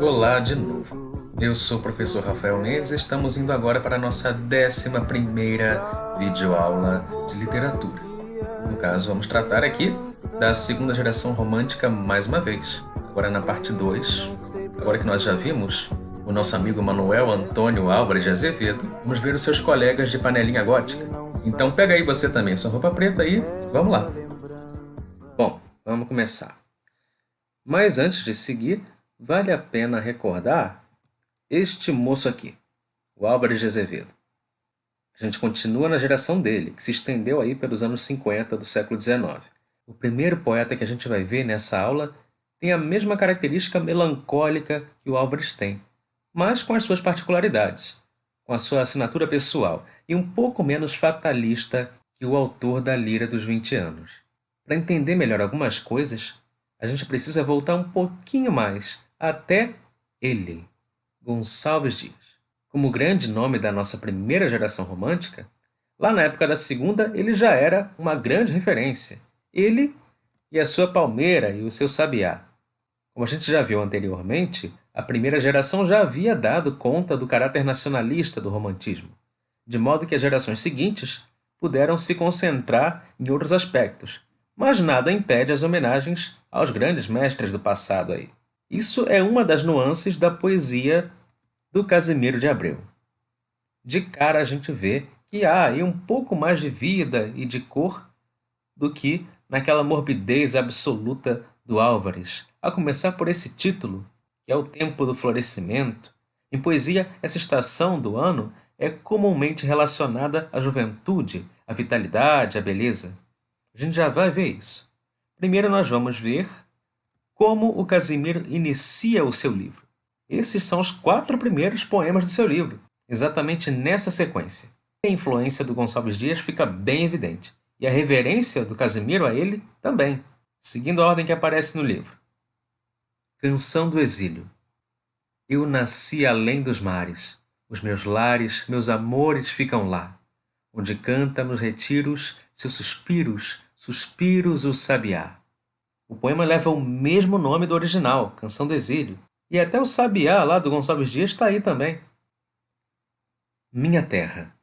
Olá de novo. Eu sou o professor Rafael Mendes e estamos indo agora para a nossa 11ª videoaula de literatura. No caso, vamos tratar aqui da segunda geração romântica mais uma vez. Agora na parte 2, agora que nós já vimos o nosso amigo Manuel Antônio Álvares de Azevedo, vamos ver os seus colegas de panelinha gótica. Então pega aí você também sua roupa preta e vamos lá. Bom, vamos começar. Mas antes de seguir, vale a pena recordar este moço aqui, o Álvares de Azevedo. A gente continua na geração dele, que se estendeu aí pelos anos 50 do século XIX. O primeiro poeta que a gente vai ver nessa aula tem a mesma característica melancólica que o Álvares tem, mas com as suas particularidades, com a sua assinatura pessoal e um pouco menos fatalista que o autor da Lira dos 20 anos. Para entender melhor algumas coisas, a gente precisa voltar um pouquinho mais até ele, Gonçalves Dias. Como grande nome da nossa primeira geração romântica, lá na época da segunda ele já era uma grande referência. Ele e a sua palmeira e o seu sabiá. Como a gente já viu anteriormente, a primeira geração já havia dado conta do caráter nacionalista do romantismo, de modo que as gerações seguintes puderam se concentrar em outros aspectos, mas nada impede as homenagens aos grandes mestres do passado aí. Isso é uma das nuances da poesia do Casimiro de Abreu. De cara a gente vê que há aí um pouco mais de vida e de cor do que naquela morbidez absoluta do Álvares, a começar por esse título, que é o tempo do florescimento. Em poesia, essa estação do ano é comumente relacionada à juventude, à vitalidade, à beleza. A gente já vai ver isso. Primeiro nós vamos ver como o Casimiro inicia o seu livro. Esses são os 4 primeiros poemas do seu livro, exatamente nessa sequência. A influência do Gonçalves Dias fica bem evidente, e a reverência do Casimiro a ele também, seguindo a ordem que aparece no livro. Canção do Exílio. Eu nasci além dos mares, os meus lares, meus amores ficam lá, onde canta nos retiros seus suspiros o sabiá. O poema leva o mesmo nome do original, Canção do Exílio, e até o sabiá lá do Gonçalves Dias está aí também. Minha terra.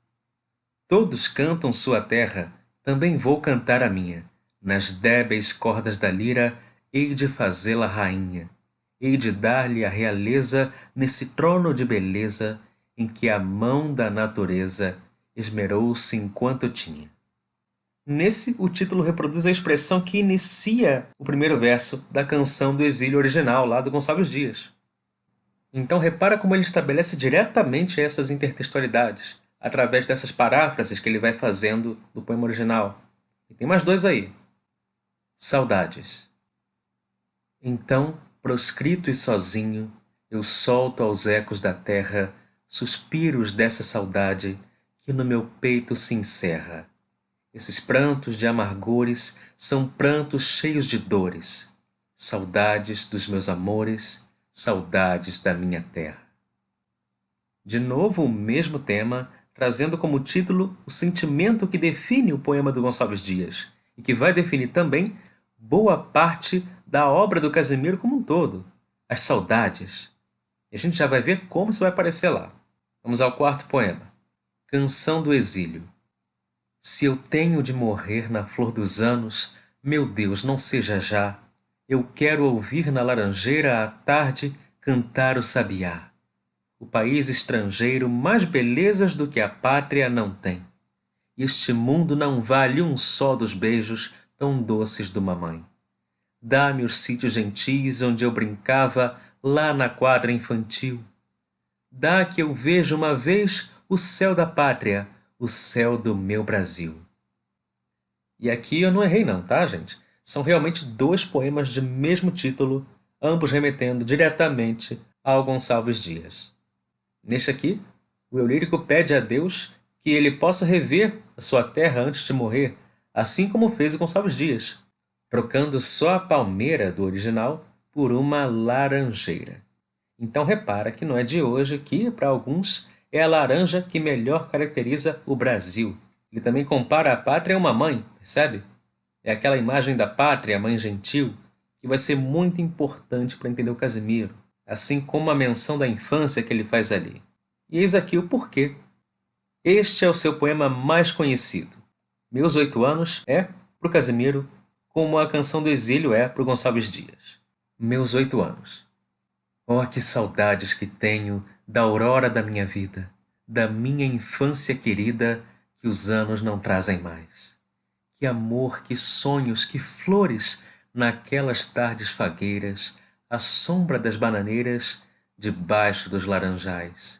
Todos cantam sua terra, também vou cantar a minha. Nas débeis cordas da lira, hei de fazê-la rainha. Hei de dar-lhe a realeza nesse trono de beleza em que a mão da natureza esmerou-se enquanto tinha. Nesse, o título reproduz a expressão que inicia o primeiro verso da Canção do Exílio original, lá do Gonçalves Dias. Então repara como ele estabelece diretamente essas intertextualidades, através dessas paráfrases que ele vai fazendo do poema original. E tem mais 2 aí. Saudades. Então, proscrito e sozinho, eu solto aos ecos da terra suspiros dessa saudade que no meu peito se encerra. Esses prantos de amargores são prantos cheios de dores, saudades dos meus amores, saudades da minha terra. De novo o mesmo tema, trazendo como título o sentimento que define o poema do Gonçalves Dias e que vai definir também boa parte da obra do Casimiro como um todo, as saudades. E a gente já vai ver como isso vai aparecer lá. Vamos ao 4º poema. Canção do Exílio. Se eu tenho de morrer na flor dos anos, meu Deus, não seja já. Eu quero ouvir na laranjeira à tarde cantar o sabiá. O país estrangeiro mais belezas do que a pátria não tem. Este mundo não vale um só dos beijos tão doces de uma mãe. Dá-me os sítios gentis onde eu brincava lá na quadra infantil. Dá que eu veja uma vez o céu da pátria, o céu do meu Brasil. E aqui eu não errei não, tá, gente? São realmente 2 poemas de mesmo título, ambos remetendo diretamente ao Gonçalves Dias. Neste aqui, o eu lírico pede a Deus que ele possa rever a sua terra antes de morrer, assim como fez o Gonçalves Dias, trocando só a palmeira do original por uma laranjeira. Então repara que não é de hoje que, para alguns, é a laranja que melhor caracteriza o Brasil. Ele também compara a pátria a uma mãe, percebe? É aquela imagem da pátria, a mãe gentil, que vai ser muito importante para entender o Casimiro. assim como a menção da infância que ele faz ali. E eis aqui o porquê. Este é o seu poema mais conhecido. Meus 8 anos é, para o Casimiro, como a canção do exílio é para o Gonçalves Dias. Meus 8 anos. Oh, que saudades que tenho da aurora da minha vida, da minha infância querida que os anos não trazem mais. Que amor, que sonhos, que flores naquelas tardes fagueiras, à sombra das bananeiras, debaixo dos laranjais.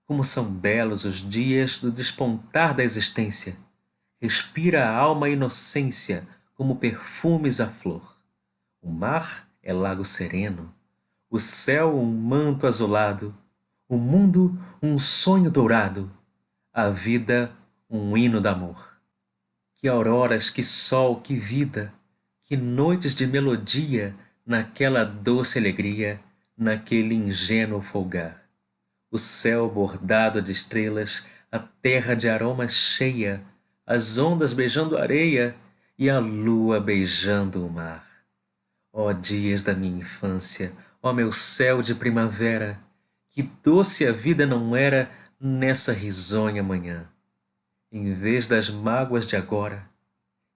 Como são belos os dias do despontar da existência. Respira a alma a inocência como perfumes à flor. O mar é lago sereno, o céu um manto azulado, o mundo um sonho dourado, a vida um hino d'amor. Que auroras, que sol, que vida, que noites de melodia naquela doce alegria, naquele ingênuo folgar. O céu bordado de estrelas, a terra de aromas cheia, as ondas beijando a areia e a lua beijando o mar. Ó dias da minha infância, ó meu céu de primavera, que doce a vida não era nessa risonha manhã. Em vez das mágoas de agora,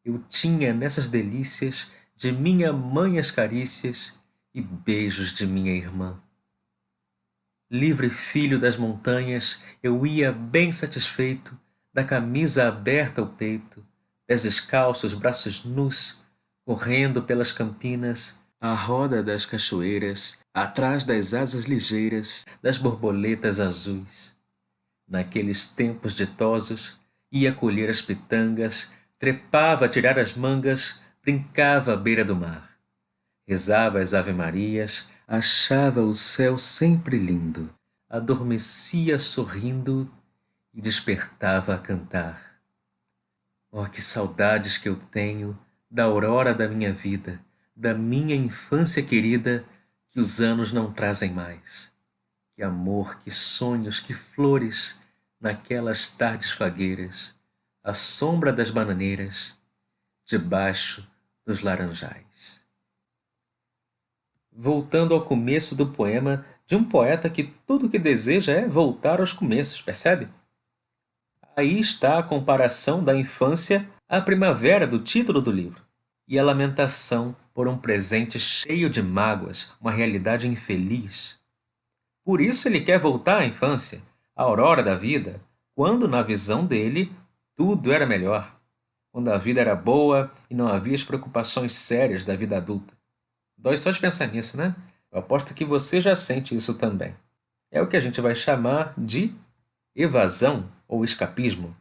eu tinha nessas delícias de minha mãe as carícias e beijos de minha irmã. Livre filho das montanhas, eu ia bem satisfeito, da camisa aberta ao peito, pés descalços, braços nus, correndo pelas campinas, à roda das cachoeiras, atrás das asas ligeiras das borboletas azuis. Naqueles tempos ditosos, ia colher as pitangas, trepava a tirar as mangas, brincava à beira do mar. Rezava as ave-marias, achava o céu sempre lindo, adormecia sorrindo e despertava a cantar. Oh, que saudades que eu tenho da aurora da minha vida, da minha infância querida, que os anos não trazem mais. Que amor, que sonhos, que flores, naquelas tardes fagueiras, à sombra das bananeiras, debaixo dos laranjais. Voltando ao começo do poema de um poeta que tudo o que deseja é voltar aos começos, percebe? Aí está a comparação da infância à primavera do título do livro, e a lamentação por um presente cheio de mágoas, uma realidade infeliz. Por isso ele quer voltar à infância, à aurora da vida, quando, na visão dele, tudo era melhor, quando a vida era boa e não havia as preocupações sérias da vida adulta. Dói só de pensar nisso, né? Eu aposto que você já sente isso também. É o que a gente vai chamar de evasão ou escapismo.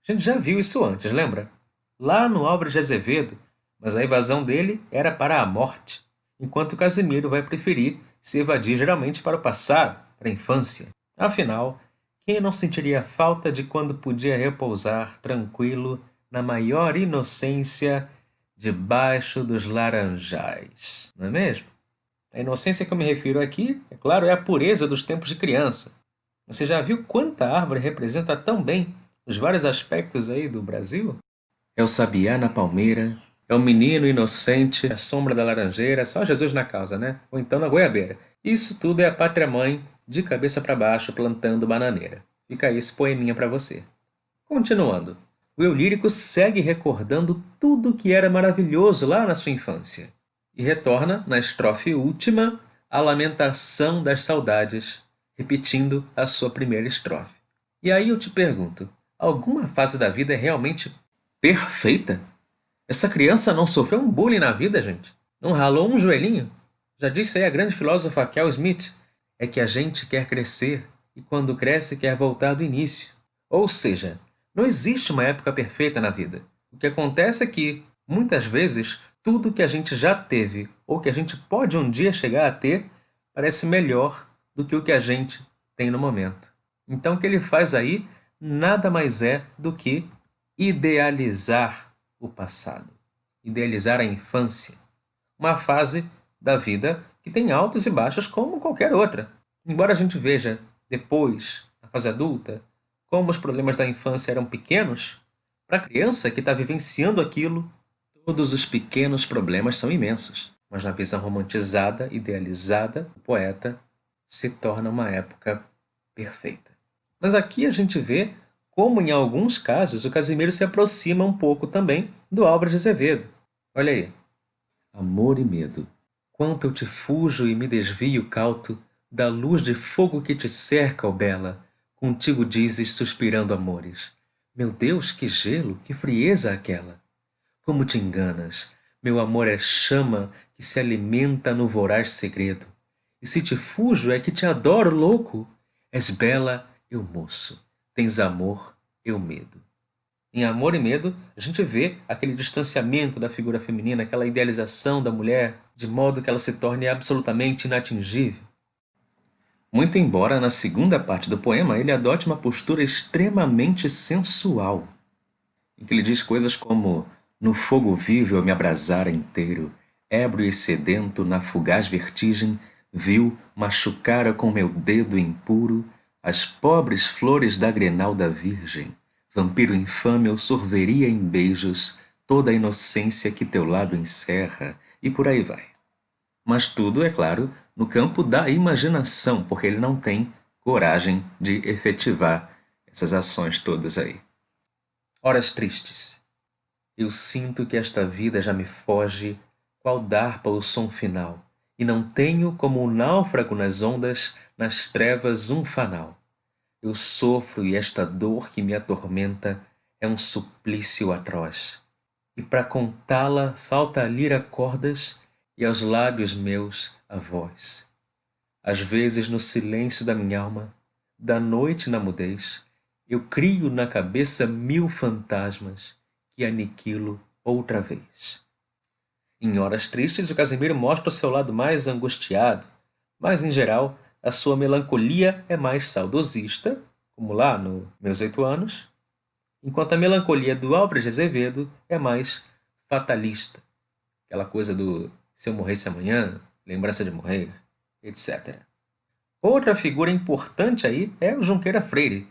A gente já viu isso antes, lembra? Lá no Álvares de Azevedo, mas a evasão dele era para a morte, enquanto Casimiro vai preferir se evadir geralmente para o passado, para a infância. Afinal, quem não sentiria falta de quando podia repousar tranquilo na maior inocência debaixo dos laranjais, não é mesmo? A inocência que eu me refiro aqui, é claro, é a pureza dos tempos de criança. Você já viu quanta árvore representa tão bem os vários aspectos aí do Brasil? É o sabiá na palmeira, é o menino inocente à sombra da laranjeira, só Jesus na causa, né? Ou então na goiabeira. Isso tudo é a pátria-mãe de cabeça para baixo plantando bananeira. Fica aí esse poeminha para você. Continuando. O eu lírico segue recordando tudo que era maravilhoso lá na sua infância e retorna, na estrofe última, à lamentação das saudades, repetindo a sua primeira estrofe. E aí eu te pergunto, alguma fase da vida é realmente perfeita? Essa criança não sofreu um bullying na vida, gente? Não ralou um joelhinho? Já disse aí a grande filósofa Kel Smith, é que a gente quer crescer e quando cresce quer voltar do início. Ou seja, não existe uma época perfeita na vida. O que acontece é que, muitas vezes, tudo que a gente já teve ou que a gente pode um dia chegar a ter parece melhor do que o que a gente tem no momento. Então o que ele faz aí nada mais é do que idealizar o passado, idealizar a infância, uma fase da vida que tem altos e baixos como qualquer outra. Embora a gente veja depois, na fase adulta, como os problemas da infância eram pequenos, para a criança que está vivenciando aquilo, todos os pequenos problemas são imensos. Mas na visão romantizada, idealizada do poeta, se torna uma época perfeita. Mas aqui a gente vê como, em alguns casos, o Casimiro se aproxima um pouco também do Álvares de Azevedo. Olha aí. Amor e medo. Quanto eu te fujo e me desvio cauto da luz de fogo que te cerca, ó bela, contigo dizes suspirando amores. Meu Deus, que gelo, que frieza aquela! Como te enganas! Meu amor é chama que se alimenta no voraz segredo. E se te fujo é que te adoro, louco. És bela, eu moço. Tens amor, eu medo. Em Amor e Medo, a gente vê aquele distanciamento da figura feminina, aquela idealização da mulher, de modo que ela se torne absolutamente inatingível. Muito embora na segunda parte do poema ele adote uma postura extremamente sensual, em que ele diz coisas como: no fogo vivo eu me abrasara inteiro, ébrio e sedento na fugaz vertigem, viu, machucara com meu dedo impuro as pobres flores da grenalda virgem. Vampiro infame, eu sorveria em beijos toda a inocência que teu lábio encerra, e por aí vai. Mas tudo, é claro, no campo da imaginação, porque ele não tem coragem de efetivar essas ações todas aí. Horas tristes. Eu sinto que esta vida já me foge, qual d'arpa o som final, e não tenho, como um náufrago nas ondas, nas trevas um fanal. Eu sofro e esta dor que me atormenta é um suplício atroz. E para contá-la falta a lira cordas e aos lábios meus a voz. Às vezes no silêncio da minha alma, da noite na mudez, eu crio na cabeça 1000 fantasmas que aniquilo outra vez. Em horas tristes, o Casimiro mostra o seu lado mais angustiado, mas, em geral, a sua melancolia é mais saudosista, como lá no Meus 8 Anos, enquanto a melancolia do Álvares de Azevedo é mais fatalista, aquela coisa do se eu morresse amanhã, lembrança de morrer, etc. Outra figura importante aí é o Junqueira Freire,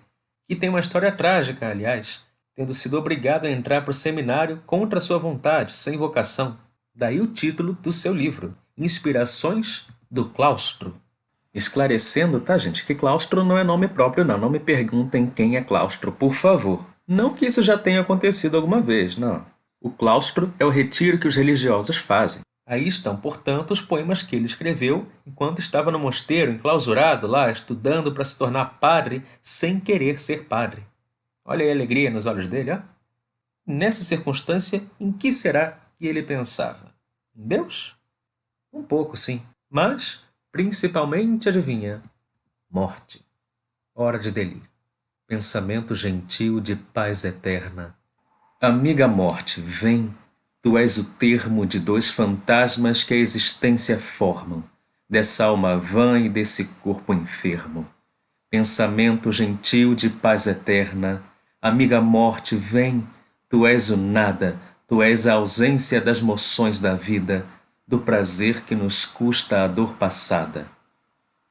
que tem uma história trágica, aliás, tendo sido obrigado a entrar para o seminário contra sua vontade, sem vocação. Daí o título do seu livro, Inspirações do Claustro. Esclarecendo, tá, gente, que claustro não é nome próprio, não. Não me perguntem quem é claustro, por favor. Não que isso já tenha acontecido alguma vez, não. O claustro é o retiro que os religiosos fazem. Aí estão, portanto, os poemas que ele escreveu enquanto estava no mosteiro, enclausurado lá, estudando para se tornar padre sem querer ser padre. Olha aí a alegria nos olhos dele, ó. Nessa circunstância, em que será que ele pensava? Em Deus? Um pouco, sim. Mas, principalmente, adivinha? Morte. Hora de delírio. Pensamento gentil de paz eterna. Amiga morte, vem. Tu és o termo de 2 fantasmas que a existência formam, dessa alma vã e desse corpo enfermo. Pensamento gentil de paz eterna, amiga morte, vem. Tu és o nada, tu és a ausência das moções da vida, do prazer que nos custa a dor passada.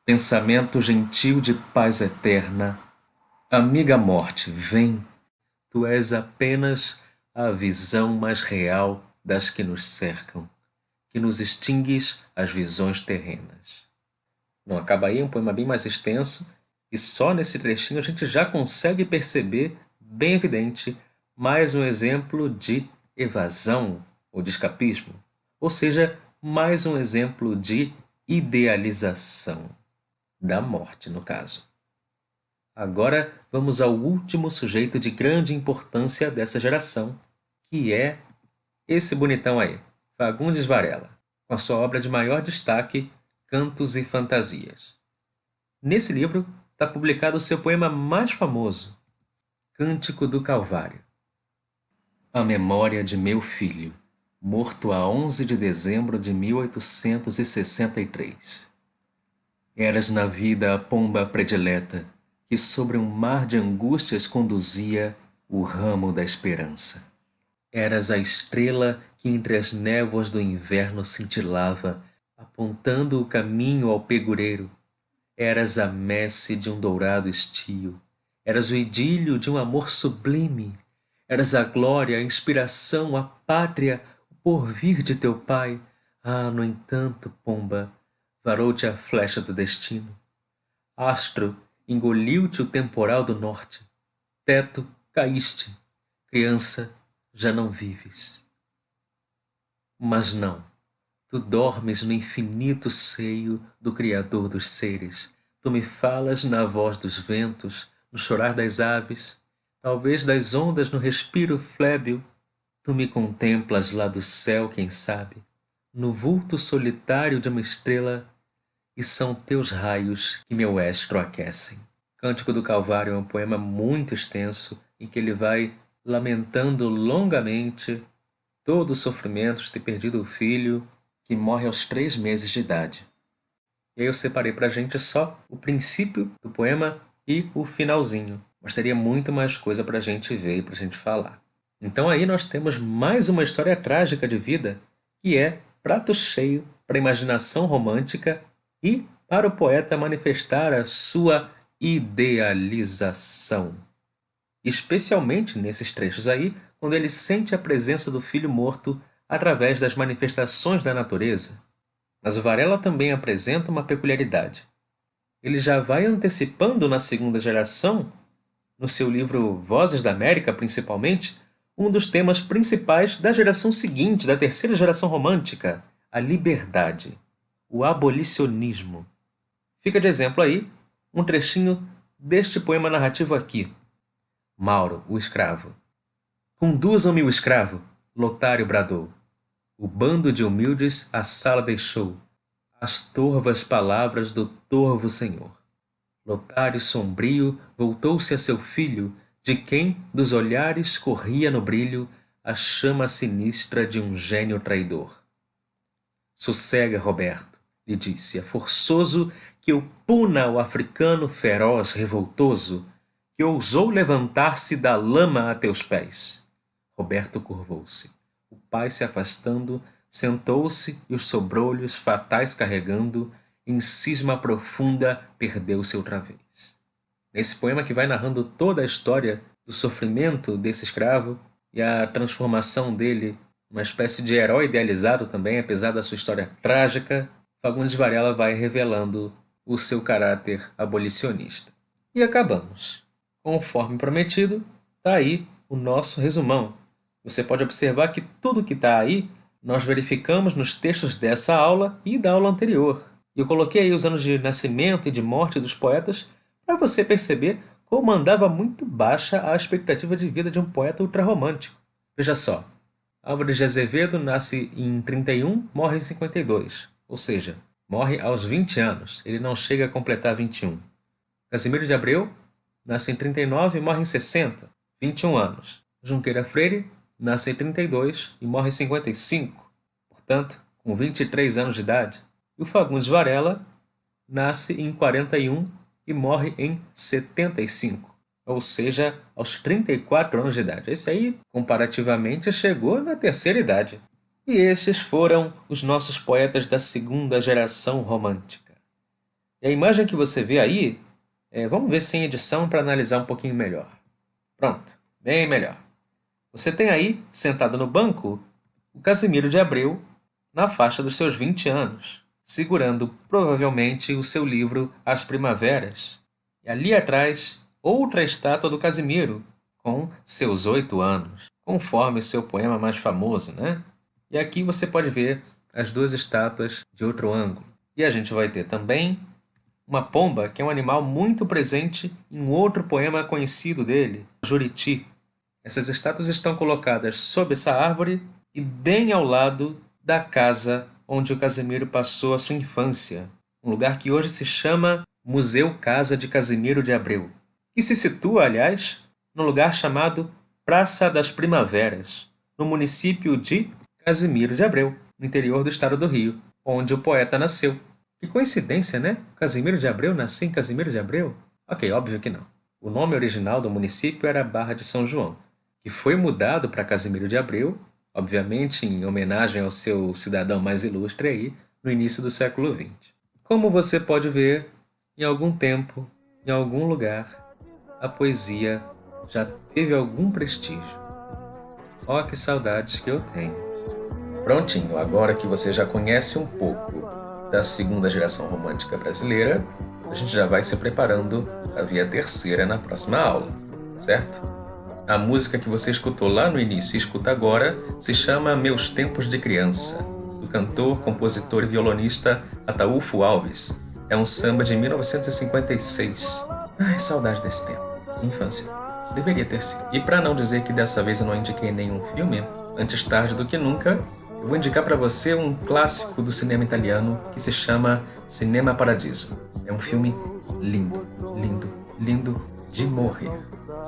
Pensamento gentil de paz eterna, amiga morte, vem. Tu és apenas a visão mais real das que nos cercam, que nos extingues as visões terrenas. Não acaba aí, é um poema bem mais extenso, e só nesse trechinho a gente já consegue perceber, bem evidente, mais um exemplo de evasão ou de escapismo, ou seja, mais um exemplo de idealização, da morte no caso. Agora vamos ao último sujeito de grande importância dessa geração, que é esse bonitão aí, Fagundes Varela, com a sua obra de maior destaque, Cantos e Fantasias. Nesse livro está publicado o seu poema mais famoso, Cântico do Calvário. A memória de meu filho, morto a 11 de dezembro de 1863. Eras na vida a pomba predileta, que sobre um mar de angústias conduzia o ramo da esperança. Eras a estrela que entre as névoas do inverno cintilava, apontando o caminho ao pegureiro. Eras a messe de um dourado estio. Eras o idílio de um amor sublime. Eras a glória, a inspiração, a pátria, o porvir de teu pai, Ah, no entanto, pomba, varou-te a flecha do destino. Astro, engoliu-te o temporal do norte. Teto, caíste. Criança, já não vives. Mas não, tu dormes no infinito seio do Criador dos seres. Tu me falas na voz dos ventos, no chorar das aves, talvez das ondas no respiro flébil. Tu me contemplas lá do céu, quem sabe, no vulto solitário de uma estrela, e são teus raios que meu estro aquecem. Cântico do Calvário é um poema muito extenso em que ele vai lamentando longamente todo o sofrimento de ter perdido o filho, que morre aos 3 meses de idade. E aí eu separei para a gente só o princípio do poema e o finalzinho, mas teria muito mais coisa para a gente ver e para a gente falar. Então aí nós temos mais uma história trágica de vida, que é prato cheio para a imaginação romântica e para o poeta manifestar a sua idealização. Especialmente nesses trechos aí, quando ele sente a presença do filho morto através das manifestações da natureza. Mas o Varela também apresenta uma peculiaridade. Ele já vai antecipando na segunda geração, no seu livro Vozes da América, principalmente, um dos temas principais da geração seguinte, da terceira geração romântica, a liberdade, o abolicionismo. Fica de exemplo aí um trechinho deste poema narrativo aqui. Mauro, o escravo. Conduzam-me o escravo, Lotário bradou. O bando de humildes a sala deixou, as torvas palavras do torvo senhor. Lotário sombrio voltou-se a seu filho, de quem dos olhares corria no brilho a chama sinistra de um gênio traidor. Sossega, Roberto, lhe disse, é forçoso que eu puna o africano feroz, revoltoso, que ousou levantar-se da lama a teus pés. Roberto curvou-se. O pai se afastando, sentou-se e os sobrolhos fatais carregando, em cisma profunda perdeu-se outra vez. Nesse poema que vai narrando toda a história do sofrimento desse escravo e a transformação dele uma espécie de herói idealizado também, apesar da sua história trágica, Fagundes Varela vai revelando o seu caráter abolicionista. E acabamos. Conforme prometido, está aí o nosso resumão. Você pode observar que tudo que está aí nós verificamos nos textos dessa aula e da aula anterior. E eu coloquei aí os anos de nascimento e de morte dos poetas para você perceber como andava muito baixa a expectativa de vida de um poeta ultrarromântico. Veja só, Álvares de Azevedo nasce em 31, morre em 52, ou seja, morre aos 20 anos, ele não chega a completar 21. Casimiro de Abreu nasce em 39 e morre em 60, 21 anos. Junqueira Freire nasce em 32 e morre em 55, portanto, com 23 anos de idade. E o Fagundes Varela nasce em 41 e morre em 75, ou seja, aos 34 anos de idade. Esse aí, comparativamente, chegou na terceira idade. E esses foram os nossos poetas da segunda geração romântica. E a imagem que você vê aí, vamos ver sem edição para analisar um pouquinho melhor. Pronto, bem melhor. Você tem aí, sentado no banco, o Casimiro de Abreu, na faixa dos seus 20 anos, segurando provavelmente o seu livro As Primaveras. E ali atrás, outra estátua do Casimiro, com seus 8 anos, conforme seu poema mais famoso, né? E aqui você pode ver as duas estátuas de outro ângulo. E a gente vai ter também uma pomba, que é um animal muito presente em um outro poema conhecido dele, Juriti. Essas estátuas estão colocadas sob essa árvore e bem ao lado da casa onde o Casimiro passou a sua infância, um lugar que hoje se chama Museu Casa de Casimiro de Abreu, que se situa, aliás, no lugar chamado Praça das Primaveras, no município de Casimiro de Abreu, no interior do estado do Rio, onde o poeta nasceu. Que coincidência, né? Casimiro de Abreu nasceu em Casimiro de Abreu? Ok, óbvio que não. O nome original do município era Barra de São João, que foi mudado para Casimiro de Abreu, obviamente em homenagem ao seu cidadão mais ilustre aí, no início do século XX. Como você pode ver, em algum tempo, em algum lugar, a poesia já teve algum prestígio. Oh, que saudades que eu tenho! Prontinho, agora que você já conhece um pouco da segunda geração romântica brasileira, a gente já vai se preparando para ver a terceira na próxima aula, certo? A música que você escutou lá no início e escuta agora se chama Meus Tempos de Criança, do cantor, compositor e violonista Ataúfo Alves. É um samba de 1956. Ai, saudade desse tempo. Infância. Deveria ter sido. E para não dizer que dessa vez eu não indiquei nenhum filme, antes tarde do que nunca, eu vou indicar para você um clássico do cinema italiano que se chama Cinema Paradiso. É um filme lindo, lindo, lindo de morrer,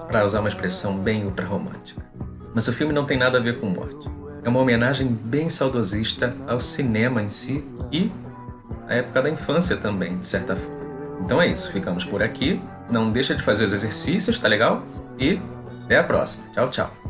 para usar uma expressão bem ultrarromântica. Mas o filme não tem nada a ver com morte. É uma homenagem bem saudosista ao cinema em si e à época da infância também, de certa forma. Então é isso, ficamos por aqui. Não deixa de fazer os exercícios, tá legal? E até a próxima. Tchau, tchau.